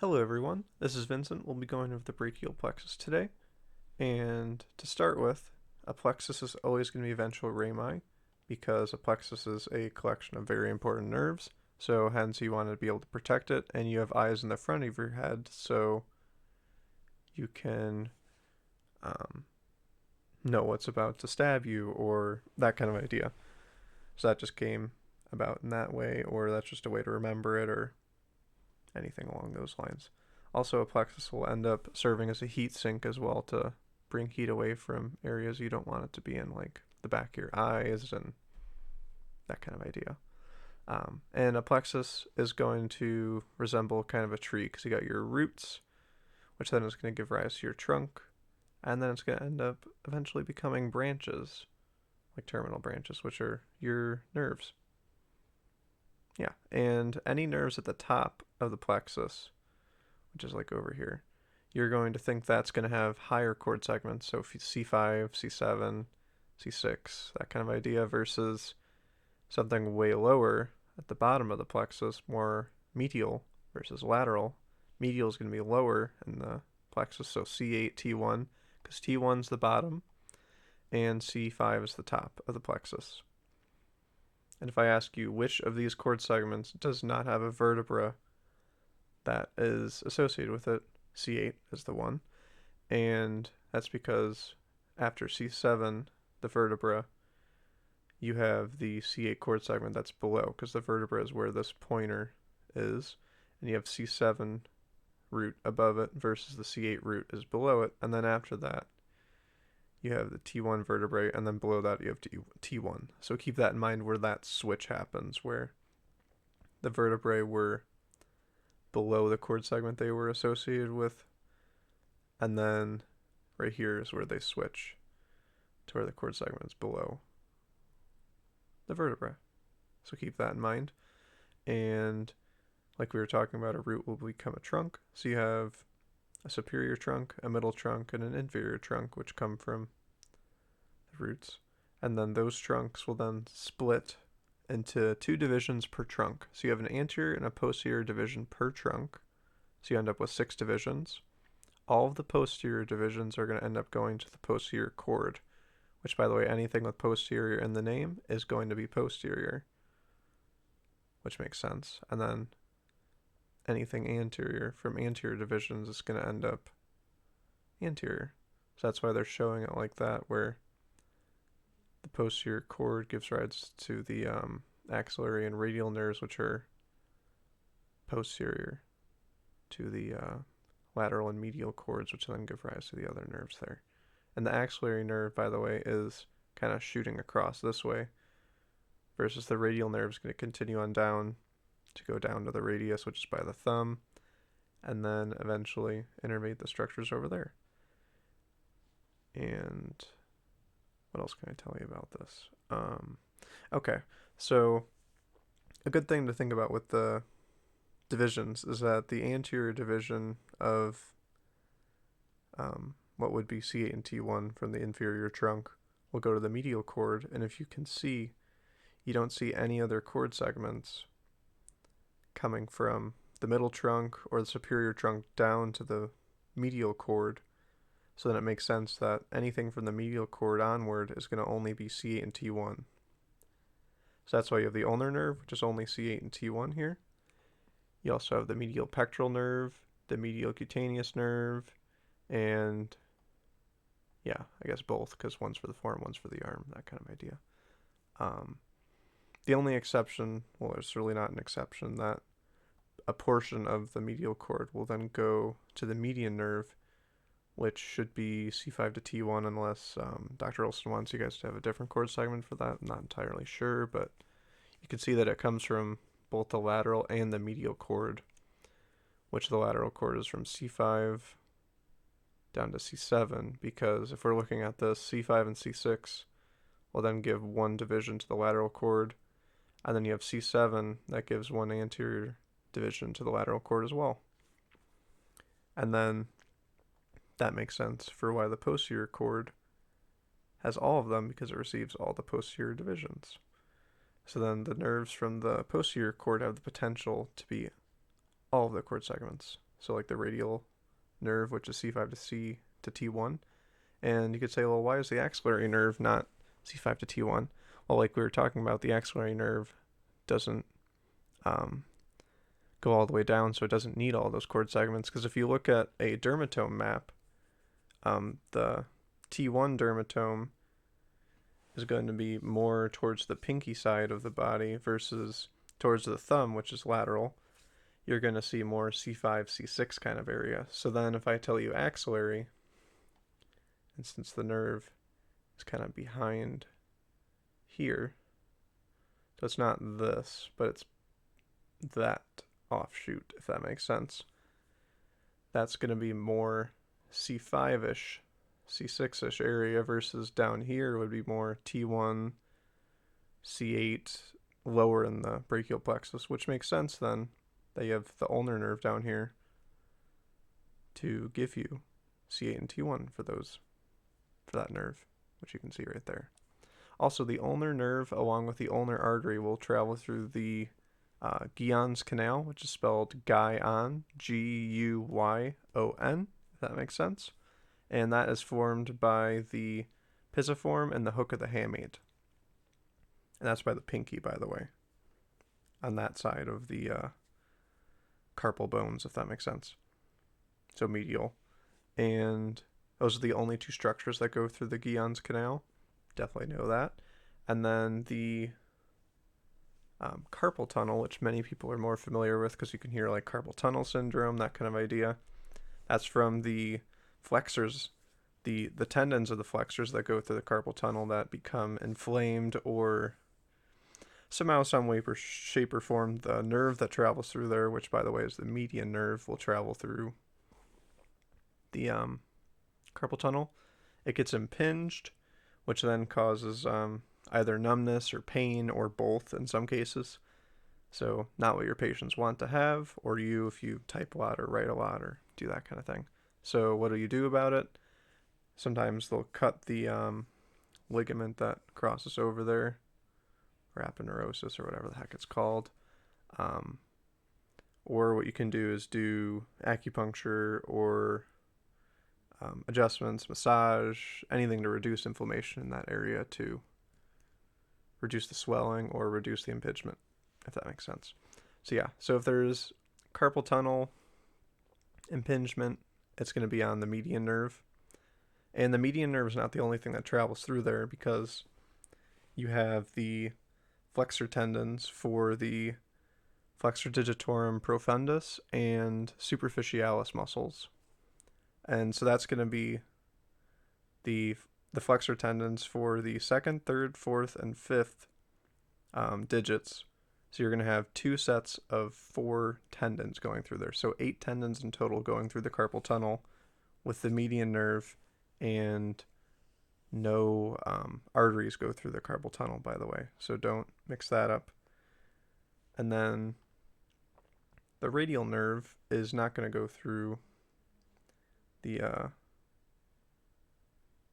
Hello everyone, this is Vincent. We'll be going over the brachial plexus today. And to start with, a plexus is always going to be ventral rami because a plexus is a collection of very important nerves. So hence you want to be able to protect it, and you have eyes in the front of your head so you can um, know what's about to stab you or that kind of idea. So that just came about in that way, or that's just a way to remember it, or anything along those lines. Also, a plexus will end up serving as a heat sink as well to bring heat away from areas you don't want it to be in, like the back of your eyes and that kind of idea. And a plexus is going to resemble kind of a tree because you got your roots, which then is going to give rise to your trunk, and then it's going to end up eventually becoming branches, like terminal branches, which are your nerves. Yeah, and any nerves at the top of the plexus, which is like over here, you're going to think that's going to have higher chord segments, so C5, C7, C6, that kind of idea, versus something way lower at the bottom of the plexus, more medial versus lateral. Medial is going to be lower in the plexus, so C8, T1, because T1's the bottom, and C5 is the top of the plexus. And if I ask you which of these chord segments does not have a vertebra that is associated with it, C8 is the one. And that's because after C7, the vertebra, you have the C8 chord segment that's below, because the vertebra is where this pointer is. And you have C7 root above it versus the C8 root is below it. And then after that, you have the T1 vertebrae, and then below that you have T1. So keep that in mind where that switch happens, where the vertebrae were below the chord segment they were associated with, and then right here is where they switch to where the chord segment is below the vertebra. So keep that in mind. And like we were talking about, a root will become a trunk. So you have a superior trunk, a middle trunk, and an inferior trunk, which come from the roots. And then those trunks will then split into two divisions per trunk. So you have an anterior and a posterior division per trunk. So you end up with 6 divisions. All of the posterior divisions are going to end up going to the posterior chord, which, by the way, anything with posterior in the name is going to be posterior, which makes sense. And then anything anterior from anterior divisions is going to end up anterior. So that's why they're showing it like that, where the posterior chord gives rise to the axillary and radial nerves, which are posterior to the lateral and medial chords, which then give rise to the other nerves there. And the axillary nerve, by the way, is kind of shooting across this way, versus the radial nerve is going to continue on down to go down to the radius, which is by the thumb, and then eventually innervate the structures over there. And what else can I tell you about this? Okay, so a good thing to think about with the divisions is that the anterior division of what would be C8 and T1 from the inferior trunk will go to the medial chord, and if you can see, you don't see any other chord segments coming from the middle trunk or the superior trunk down to the medial chord. So then it makes sense that anything from the medial chord onward is going to only be C8 and T1. So that's why you have the ulnar nerve, which is only C8 and T1 here. You also have the medial pectoral nerve, the medial cutaneous nerve, and yeah, I guess both, because one's for the forearm, one's for the arm, that kind of idea. The only exception, well, there's really not an exception, that a portion of the medial cord will then go to the median nerve, which should be C5 to T1, unless Dr. Olson wants you guys to have a different chord segment for that. I'm not entirely sure, but you can see that it comes from both the lateral and the medial chord, which the lateral chord is from C5 down to C7, because if we're looking at this, C5 and C6 will then give one division to the lateral chord, and then you have C7 that gives one anterior division to the lateral chord as well. And then that makes sense for why the posterior chord has all of them, because it receives all the posterior divisions. So then the nerves from the posterior chord have the potential to be all of the chord segments. So like the radial nerve, which is C5 to C to T1. And you could say, well, why is the axillary nerve not C5 to T1? Well, like we were talking about, the axillary nerve doesn't go all the way down, so it doesn't need all those cord segments. Because if you look at a dermatome map, the T1 dermatome is going to be more towards the pinky side of the body versus towards the thumb, which is lateral. You're going to see more C5, C6 kind of area. So then if I tell you axillary, and since the nerve is kind of behind here, so it's not this, but it's that offshoot, if that makes sense. That's going to be more C5-ish, C6-ish area versus down here would be more T1, C8, lower in the brachial plexus, which makes sense then that you have the ulnar nerve down here to give you C8 and T1 for that nerve, which you can see right there. Also, the ulnar nerve along with the ulnar artery will travel through the Guyon's canal, which is spelled Guyon, G-U-Y-O-N, if that makes sense. And that is formed by the pisiform and the hook of the hamate. And that's by the pinky, by the way, on that side of the carpal bones, if that makes sense. So medial. And those are the only two structures that go through the Guyon's canal. Definitely know that. And then the carpal tunnel, which many people are more familiar with because you can hear like carpal tunnel syndrome, that kind of idea. That's from the flexors, the tendons of the flexors that go through the carpal tunnel that become inflamed or somehow, some way, shape, or form. The nerve that travels through there, which by the way is the median nerve, will travel through the carpal tunnel. It gets impinged, which then causes either numbness or pain or both in some cases. So not what your patients want to have, or you if you type a lot or write a lot or do that kind of thing. So what do you do about it? Sometimes they'll cut the ligament that crosses over there, or aponeurosis or whatever the heck it's called. Or what you can do is do acupuncture or adjustments, massage, anything to reduce inflammation in that area to reduce the swelling or reduce the impingement, if that makes sense. So yeah, so if there's carpal tunnel impingement, it's going to be on the median nerve. And the median nerve is not the only thing that travels through there, because you have the flexor tendons for the flexor digitorum profundus and superficialis muscles. And so that's going to be the flexor tendons for the second, third, fourth, and fifth digits. So you're going to have two sets of 4 tendons going through there. So 8 tendons in total going through the carpal tunnel with the median nerve, and no arteries go through the carpal tunnel, by the way. So don't mix that up. And then the radial nerve is not going to go through the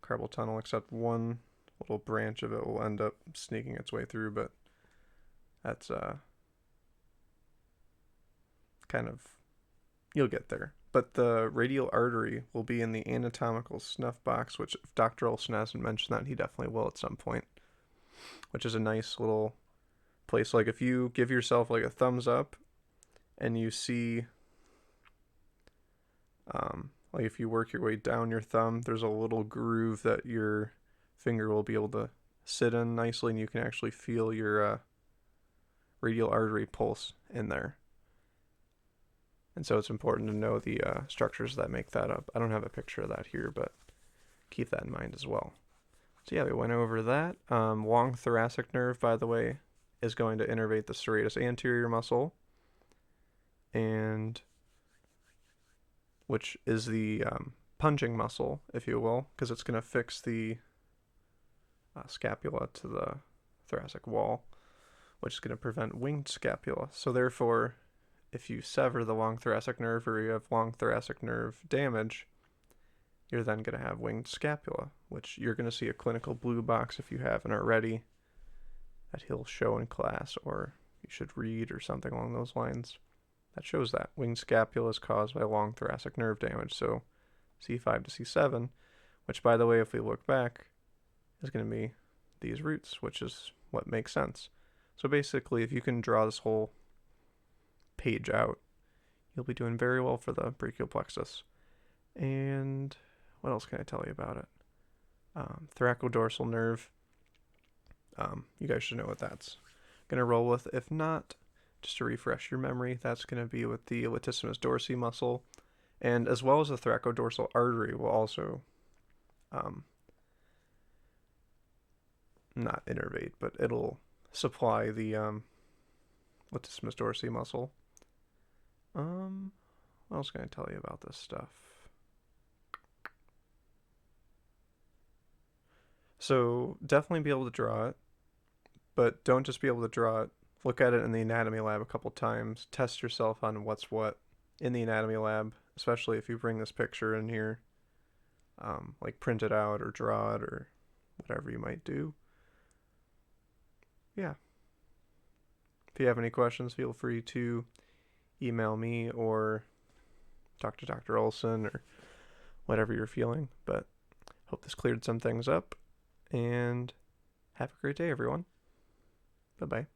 carpal tunnel, except one little branch of it will end up sneaking its way through, but that's kind of, you'll get there. But the radial artery will be in the anatomical snuff box, which if Dr. Olson hasn't mentioned that, he definitely will at some point, which is a nice little place. Like if you give yourself like a thumbs up and you see, like if you work your way down your thumb, there's a little groove that your finger will be able to sit in nicely, and you can actually feel your radial artery pulse in there. And so it's important to know the structures that make that up. I don't have a picture of that here, but keep that in mind as well. So yeah, we went over that. Long thoracic nerve, by the way, is going to innervate the serratus anterior muscle, and which is the punching muscle, if you will, because it's going to fix the scapula to the thoracic wall, which is going to prevent winged scapula. So therefore, if you sever the long thoracic nerve or you have long thoracic nerve damage, you're then going to have winged scapula, which you're going to see a clinical blue box if you haven't already that he'll show in class, or you should read or something along those lines. that shows that. Winged scapula is caused by long thoracic nerve damage, so C5 to C7, which, by the way, if we look back, is going to be these roots, which is what makes sense. So basically, if you can draw this whole page out, you'll be doing very well for the brachial plexus. And what else can I tell you about it? Thoracodorsal nerve. You guys should know what that's going to roll with. If not, just to refresh your memory, that's going to be with the latissimus dorsi muscle, and as well as the thoracodorsal artery will also not innervate, but it'll supply the latissimus dorsi muscle. What else can I tell you about this stuff? So definitely be able to draw it, but don't just be able to draw it. Look at it in the anatomy lab a couple times. Test yourself on what's what in the anatomy lab, especially if you bring this picture in here. Like print it out or draw it or whatever you might do. Yeah. If you have any questions, feel free to email me or talk to Dr. Olson or whatever you're feeling. But hope this cleared some things up, and have a great day, everyone. Bye-bye.